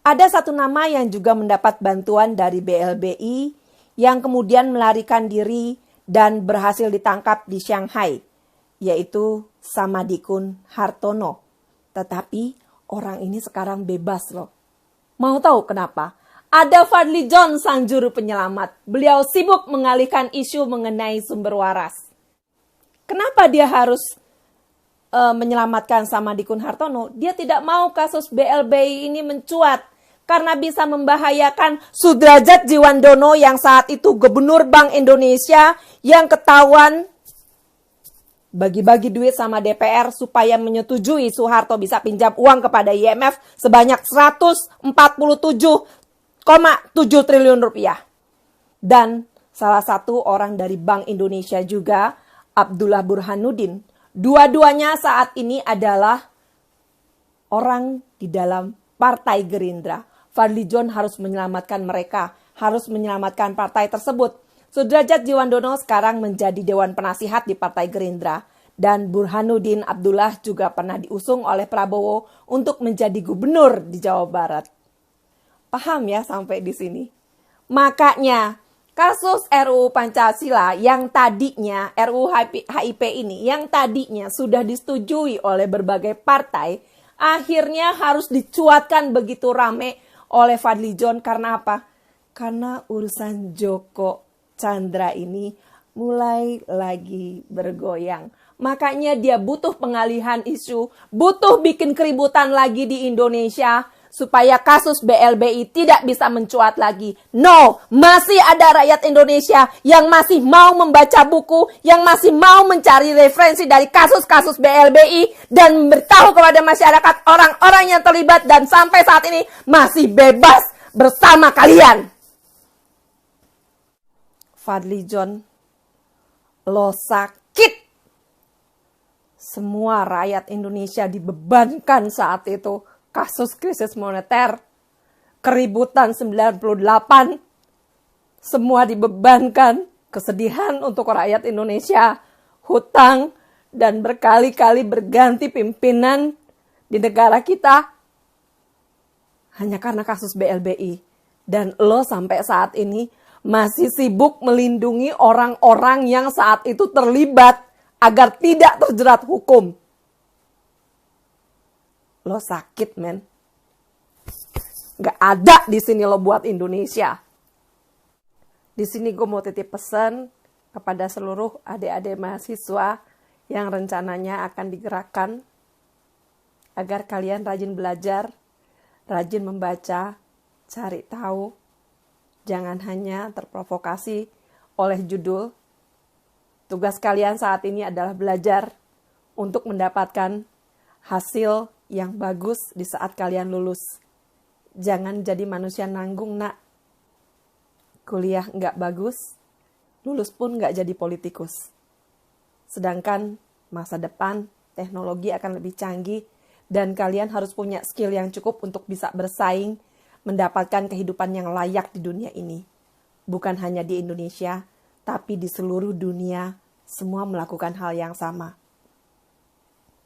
Ada satu nama yang juga mendapat bantuan dari BLBI yang kemudian melarikan diri dan berhasil ditangkap di Shanghai, yaitu Samadikun Hartono. Tetapi orang ini sekarang bebas loh. Mau tahu kenapa? Ada Fadly John sang juru penyelamat. Beliau sibuk mengalihkan isu mengenai sumber waras. Kenapa dia harus menyelamatkan Samadikun Hartono? Dia tidak mau kasus BLBI ini mencuat karena bisa membahayakan Sudradjat Djiwandono yang saat itu Gubernur Bank Indonesia yang ketahuan bagi-bagi duit sama DPR supaya menyetujui Soeharto bisa pinjam uang kepada IMF sebanyak 147,7 triliun rupiah. Dan salah satu orang dari Bank Indonesia juga, Abdullah Burhanuddin. Dua-duanya saat ini adalah orang di dalam Partai Gerindra. Fadly John harus menyelamatkan mereka, harus menyelamatkan partai tersebut. Sudradjat Djiwandono sekarang menjadi Dewan Penasihat di Partai Gerindra. Dan Burhanuddin Abdullah juga pernah diusung oleh Prabowo untuk menjadi gubernur di Jawa Barat. Paham ya sampai di sini? Makanya kasus RUU Pancasila yang tadinya, RUU HIP ini yang tadinya sudah disetujui oleh berbagai partai, akhirnya harus dicuatkan begitu rame oleh Fadly John. Karena apa? Karena urusan Joko Chandra ini mulai lagi bergoyang. Makanya dia butuh pengalihan isu, butuh bikin keributan lagi di Indonesia supaya kasus BLBI tidak bisa mencuat lagi. No, masih ada rakyat Indonesia yang masih mau membaca buku, yang masih mau mencari referensi dari kasus-kasus BLBI dan memberitahu kepada masyarakat orang-orang yang terlibat dan sampai saat ini masih bebas bersama kalian. Fadly John, lo sakit. Semua rakyat Indonesia dibebankan saat itu. Kasus krisis moneter, keributan 98, semua dibebankan. Kesedihan untuk rakyat Indonesia, hutang, dan berkali-kali berganti pimpinan di negara kita. Hanya karena kasus BLBI. Dan lo sampai saat ini masih sibuk melindungi orang-orang yang saat itu terlibat agar tidak terjerat hukum. Lo sakit, men. Gak ada di sini lo buat Indonesia. Di sini gue mau titip pesan kepada seluruh adik-adik mahasiswa yang rencananya akan digerakkan agar kalian rajin belajar, rajin membaca, cari tahu. Jangan hanya terprovokasi oleh judul. Tugas kalian saat ini adalah belajar untuk mendapatkan hasil yang bagus di saat kalian lulus. Jangan jadi manusia nanggung, nak. Kuliah nggak bagus, lulus pun nggak jadi politikus. Sedangkan masa depan teknologi akan lebih canggih dan kalian harus punya skill yang cukup untuk bisa bersaing, mendapatkan kehidupan yang layak di dunia ini. Bukan hanya di Indonesia, tapi di seluruh dunia, semua melakukan hal yang sama.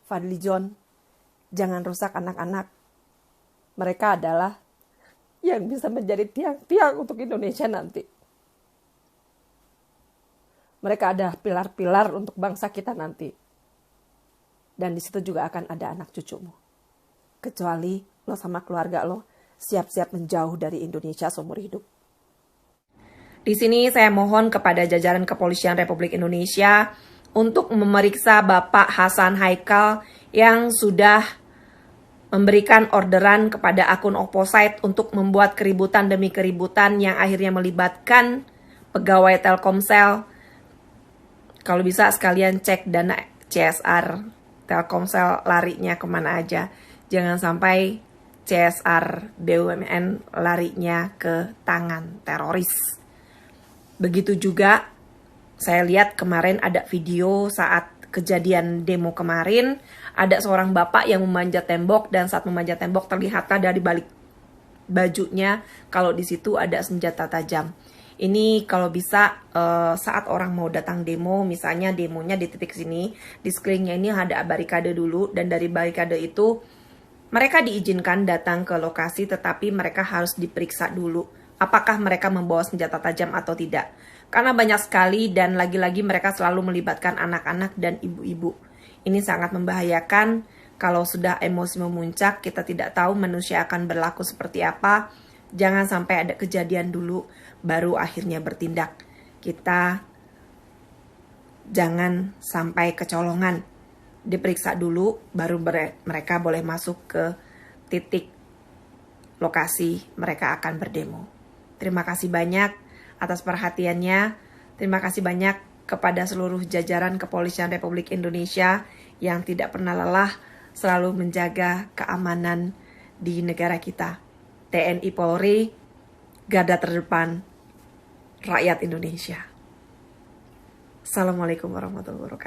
Fadly John, jangan rusak anak-anak. Mereka adalah yang bisa menjadi tiang-tiang untuk Indonesia nanti. Mereka adalah pilar-pilar untuk bangsa kita nanti. Dan di situ juga akan ada anak cucumu. Kecuali lo sama keluarga lo siap-siap menjauh dari Indonesia seumur hidup. Di sini saya mohon kepada jajaran Kepolisian Republik Indonesia untuk memeriksa Bapak Hasan Haikal yang sudah memberikan orderan kepada akun Opposite untuk membuat keributan demi keributan yang akhirnya melibatkan pegawai Telkomsel. Kalau bisa sekalian cek dana CSR Telkomsel larinya kemana aja. Jangan sampai CSR BUMN larinya ke tangan teroris. Begitu juga saya lihat kemarin ada video saat kejadian demo kemarin, ada seorang bapak yang memanjat tembok dan saat memanjat tembok terlihat dari balik bajunya kalau di situ ada senjata tajam. Ini kalau bisa saat orang mau datang demo, misalnya demonya di titik sini, di sekelilingnya ini ada barikade dulu dan dari barikade itu Mereka diizinkan datang ke lokasi, tetapi mereka harus diperiksa dulu apakah mereka membawa senjata tajam atau tidak. Karena banyak sekali dan lagi-lagi mereka selalu melibatkan anak-anak dan ibu-ibu. Ini sangat membahayakan. Kalau sudah emosi memuncak, kita tidak tahu manusia akan berlaku seperti apa. Jangan sampai ada kejadian dulu, baru akhirnya bertindak. Kita jangan sampai kecolongan. Diperiksa dulu, baru mereka boleh masuk ke titik lokasi mereka akan berdemo. Terima kasih banyak atas perhatiannya. Terima kasih banyak kepada seluruh jajaran Kepolisian Republik Indonesia yang tidak pernah lelah selalu menjaga keamanan di negara kita. TNI Polri, garda terdepan rakyat Indonesia. Assalamualaikum warahmatullahi wabarakatuh.